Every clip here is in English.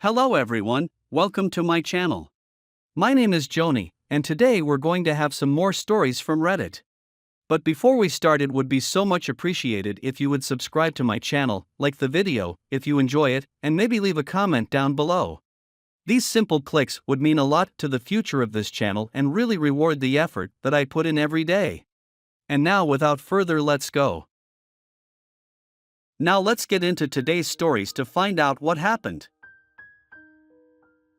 Hello everyone, welcome to my channel. My name is Xony, and today we're going to have some more stories from Reddit. But before we start, it would be so much appreciated if you would subscribe to my channel, like the video if you enjoy it, and maybe leave a comment down below. These simple clicks would mean a lot to the future of this channel and really reward the effort that I put in every day. And now without further, let's go. Now let's get into today's stories to find out what happened.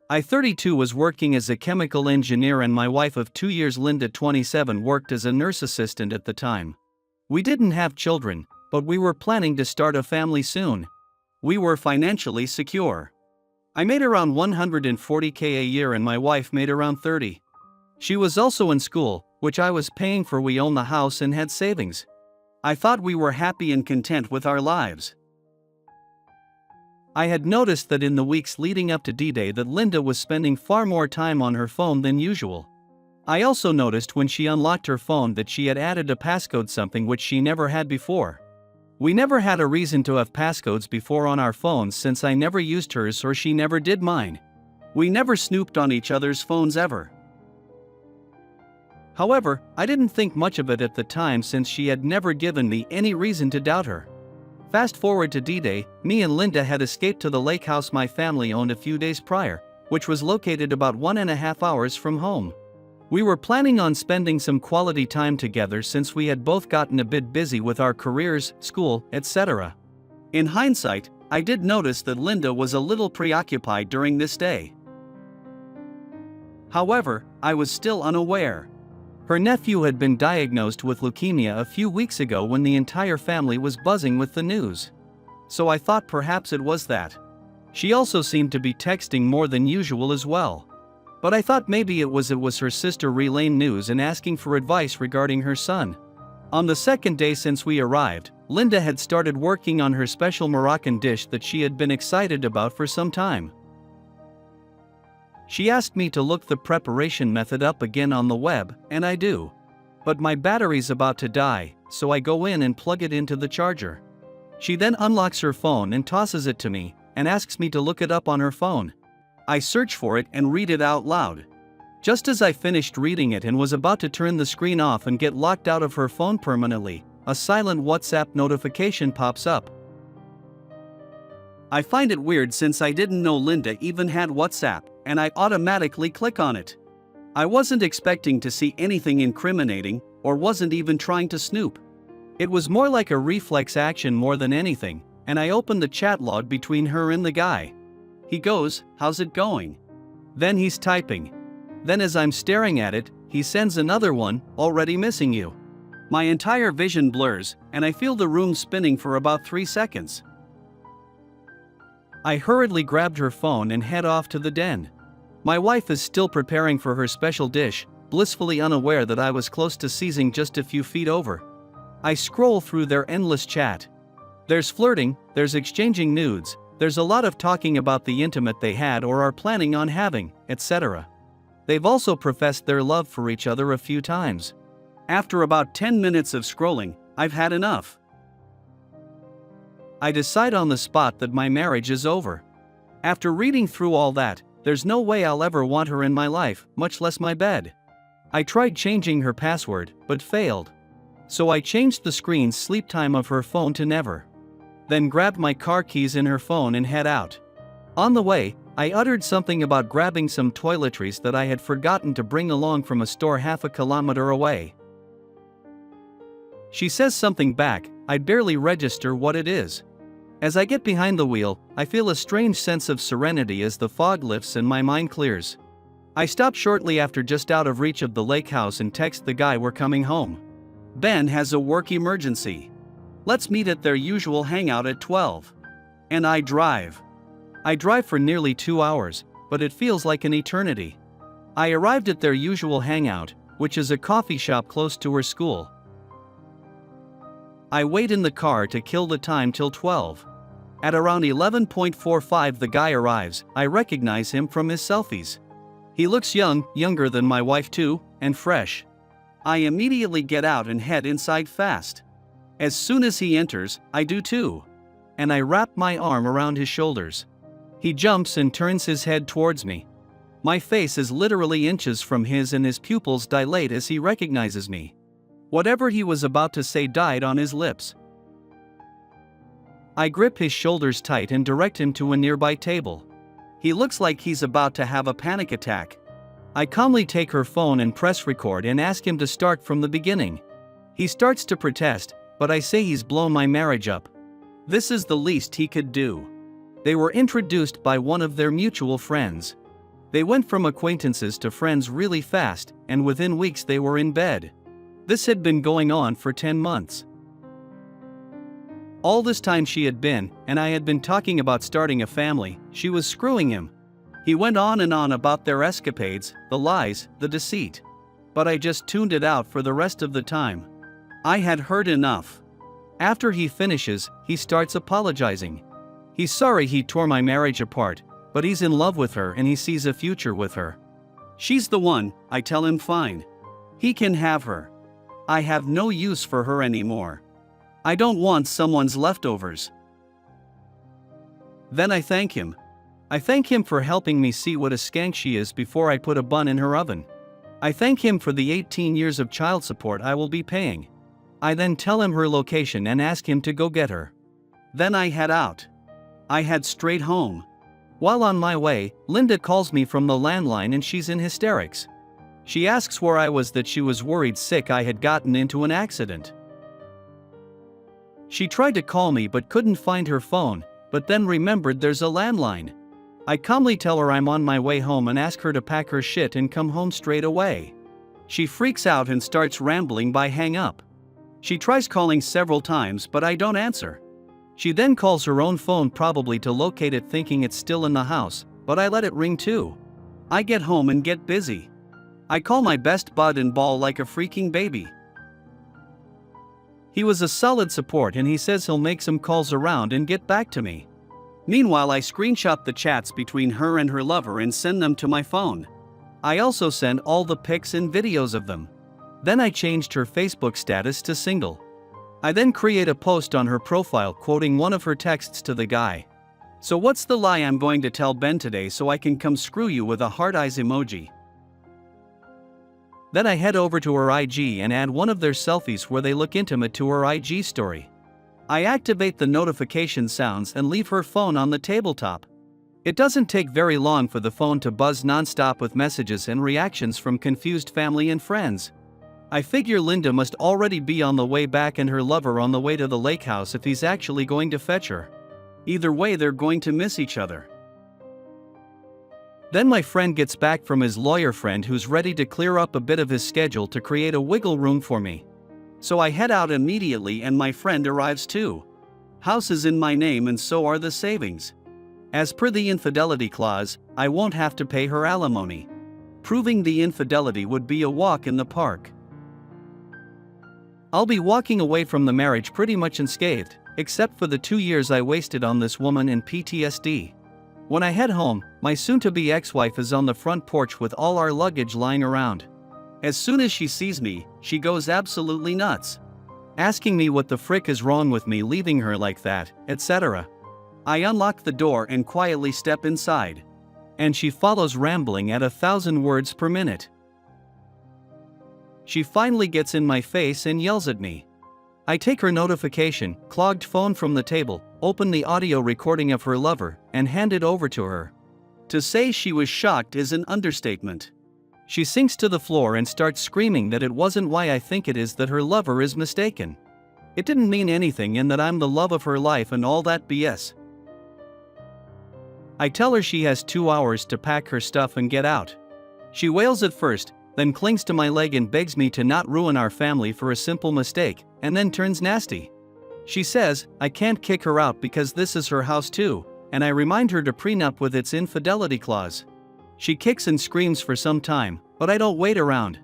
I, 32, was working as a chemical engineer, and my wife of 2 years, Linda, 27, worked as a nurse assistant at the time. We didn't have children, but we were planning to start a family soon. We were financially secure. I made around $140K a year and my wife made around 30. She was also in school, which I was paying for. We owned the house and had savings. I thought we were happy and content with our lives. I had noticed that in the weeks leading up to D-Day that Linda was spending far more time on her phone than usual. I also noticed when she unlocked her phone that she had added a passcode, something which she never had before. We never had a reason to have passcodes before on our phones, since I never used hers or she never did mine. We never snooped on each other's phones ever. However, I didn't think much of it at the time, since she had never given me any reason to doubt her. Fast forward to D-Day, me and Linda had escaped to the lake house my family owned a few days prior, which was located about 1.5 hours from home. We were planning on spending some quality time together, since we had both gotten a bit busy with our careers, school, etc. In hindsight, I did notice that Linda was a little preoccupied during this day. However, I was still unaware. Her nephew had been diagnosed with leukemia a few weeks ago when the entire family was buzzing with the news. So I thought perhaps it was that. She also seemed to be texting more than usual as well. But I thought maybe it was her sister relaying news and asking for advice regarding her son. On the second day since we arrived, Linda had started working on her special Moroccan dish that she had been excited about for some time. She asked me to look the preparation method up again on the web, and I do. But my battery's about to die, so I go in and plug it into the charger. She then unlocks her phone and tosses it to me, and asks me to look it up on her phone. I search for it and read it out loud. Just as I finished reading it and was about to turn the screen off and get locked out of her phone permanently, a silent WhatsApp notification pops up. I find it weird, since I didn't know Linda even had WhatsApp, and I automatically click on it. I wasn't expecting to see anything incriminating, or wasn't even trying to snoop. It was more like a reflex action more than anything, and I opened the chat log between her and the guy. He goes, "How's it going?" Then he's typing. Then as I'm staring at it, he sends another one, "Already missing you." My entire vision blurs, and I feel the room spinning for about 3 seconds. I hurriedly grabbed her phone and head off to the den. My wife is still preparing for her special dish, blissfully unaware that I was close to seizing just a few feet over. I scroll through their endless chat. There's flirting, there's exchanging nudes, there's a lot of talking about the intimate they had or are planning on having, etc. They've also professed their love for each other a few times. After about 10 minutes of scrolling, I've had enough. I decide on the spot that my marriage is over. After reading through all that, there's no way I'll ever want her in my life, much less my bed. I tried changing her password, but failed. So I changed the screen sleep time of her phone to never. Then grabbed my car keys in her phone and head out. On the way, I uttered something about grabbing some toiletries that I had forgotten to bring along from a store half a kilometer away. She says something back, I barely register what it is. As I get behind the wheel, I feel a strange sense of serenity as the fog lifts and my mind clears. I stop shortly after, just out of reach of the lake house, and text the guy we're coming home. Ben has a work emergency. Let's meet at their usual hangout at 12. And I drive. I drive for nearly 2 hours, but it feels like an eternity. I arrived at their usual hangout, which is a coffee shop close to her school. I wait in the car to kill the time till 12. At around 11:45 the guy arrives. I recognize him from his selfies. He looks young, younger than my wife too, and fresh. I immediately get out and head inside fast. As soon as he enters, I do too. And I wrap my arm around his shoulders. He jumps and turns his head towards me. My face is literally inches from his and his pupils dilate as he recognizes me. Whatever he was about to say died on his lips. I grip his shoulders tight and direct him to a nearby table. He looks like he's about to have a panic attack. I calmly take her phone and press record and ask him to start from the beginning. He starts to protest, but I say he's blown my marriage up. This is the least he could do. They were introduced by one of their mutual friends. They went from acquaintances to friends really fast, and within weeks they were in bed. This had been going on for 10 months. All this time she had been, and I had been talking about starting a family, she was screwing him. He went on and on about their escapades, the lies, the deceit. But I just tuned it out for the rest of the time. I had heard enough. After he finishes, he starts apologizing. He's sorry he tore my marriage apart, but he's in love with her and he sees a future with her. She's the one, I tell him fine. He can have her. I have no use for her anymore. I don't want someone's leftovers. Then I thank him. I thank him for helping me see what a skank she is before I put a bun in her oven. I thank him for the 18 years of child support I will be paying. I then tell him her location and ask him to go get her. Then I head out. I head straight home. While on my way, Linda calls me from the landline and she's in hysterics. She asks where I was, that she was worried sick I had gotten into an accident. She tried to call me but couldn't find her phone, but then remembered there's a landline. I calmly tell her I'm on my way home and ask her to pack her shit and come home straight away. She freaks out and starts rambling by hang up. She tries calling several times but I don't answer. She then calls her own phone, probably to locate it, thinking it's still in the house, but I let it ring too. I get home and get busy. I call my best bud and bawl like a freaking baby. He was a solid support and he says he'll make some calls around and get back to me. Meanwhile, I screenshot the chats between her and her lover and send them to my phone. I also send all the pics and videos of them. Then I changed her Facebook status to single. I then create a post on her profile quoting one of her texts to the guy. So what's the lie I'm going to tell Ben today so I can come screw you, with a heart eyes emoji. Then I head over to her IG and add one of their selfies where they look intimate to her IG story. I activate the notification sounds and leave her phone on the tabletop. It doesn't take very long for the phone to buzz nonstop with messages and reactions from confused family and friends. I figure Linda must already be on the way back and her lover on the way to the lake house if he's actually going to fetch her. Either way, they're going to miss each other. Then my friend gets back from his lawyer friend, who's ready to clear up a bit of his schedule to create a wiggle room for me. So I head out immediately and my friend arrives too. House is in my name and so are the savings. As per the infidelity clause, I won't have to pay her alimony. Proving the infidelity would be a walk in the park. I'll be walking away from the marriage pretty much unscathed, except for the 2 years I wasted on this woman in PTSD. When I head home, my soon-to-be ex-wife is on the front porch with all our luggage lying around. As soon as she sees me, she goes absolutely nuts, asking me what the frick is wrong with me leaving her like that, etc. I unlock the door and quietly step inside. And she follows, rambling at 1,000 words per minute. She finally gets in my face and yells at me. I take her notification, clogged phone from the table, open the audio recording of her lover, and hand it over to her. To say she was shocked is an understatement. She sinks to the floor and starts screaming that it wasn't why I think it is, that her lover is mistaken. It didn't mean anything and that I'm the love of her life and all that BS. I tell her she has 2 hours to pack her stuff and get out. She wails at first, then clings to my leg and begs me to not ruin our family for a simple mistake, and then turns nasty. She says I can't kick her out because this is her house too, and I remind her to prenup with its infidelity clause. She kicks and screams for some time, but I don't wait around.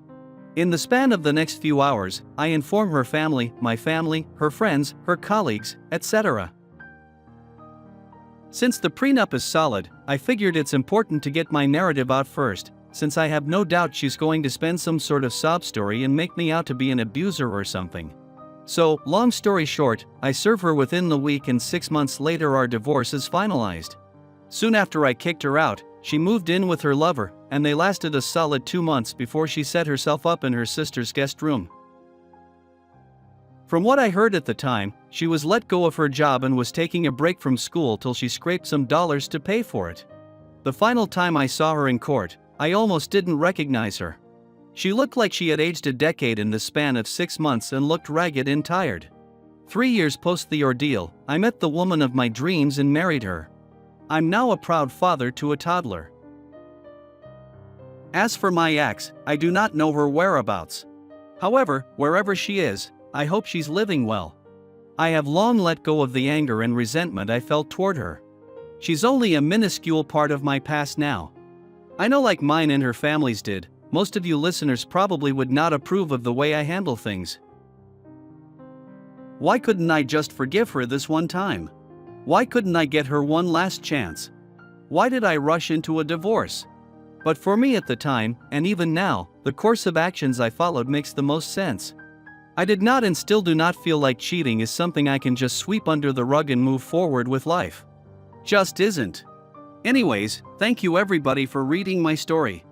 In the span of the next few hours, I inform her family, my family, her friends, her colleagues, etc. Since the prenup is solid, I figured it's important to get my narrative out first, since I have no doubt she's going to spin some sort of sob story and make me out to be an abuser or something. So, long story short, I serve her within the week and 6 months later our divorce is finalized. Soon after I kicked her out, she moved in with her lover, and they lasted a solid 2 months before she set herself up in her sister's guest room. From what I heard at the time, she was let go of her job and was taking a break from school till she scraped some dollars to pay for it. The final time I saw her in court, I almost didn't recognize her. She looked like she had aged a decade in the span of 6 months and looked ragged and tired. 3 years post the ordeal, I met the woman of my dreams and married her. I'm now a proud father to a toddler. As for my ex, I do not know her whereabouts. However, wherever she is, I hope she's living well. I have long let go of the anger and resentment I felt toward her. She's only a minuscule part of my past now. I know, like mine and her families did, most of you listeners probably would not approve of the way I handle things. Why couldn't I just forgive her this one time? Why couldn't I get her one last chance? Why did I rush into a divorce? But for me at the time, and even now, the course of actions I followed makes the most sense. I did not and still do not feel like cheating is something I can just sweep under the rug and move forward with life. Just isn't. Anyways, thank you everybody for reading my story.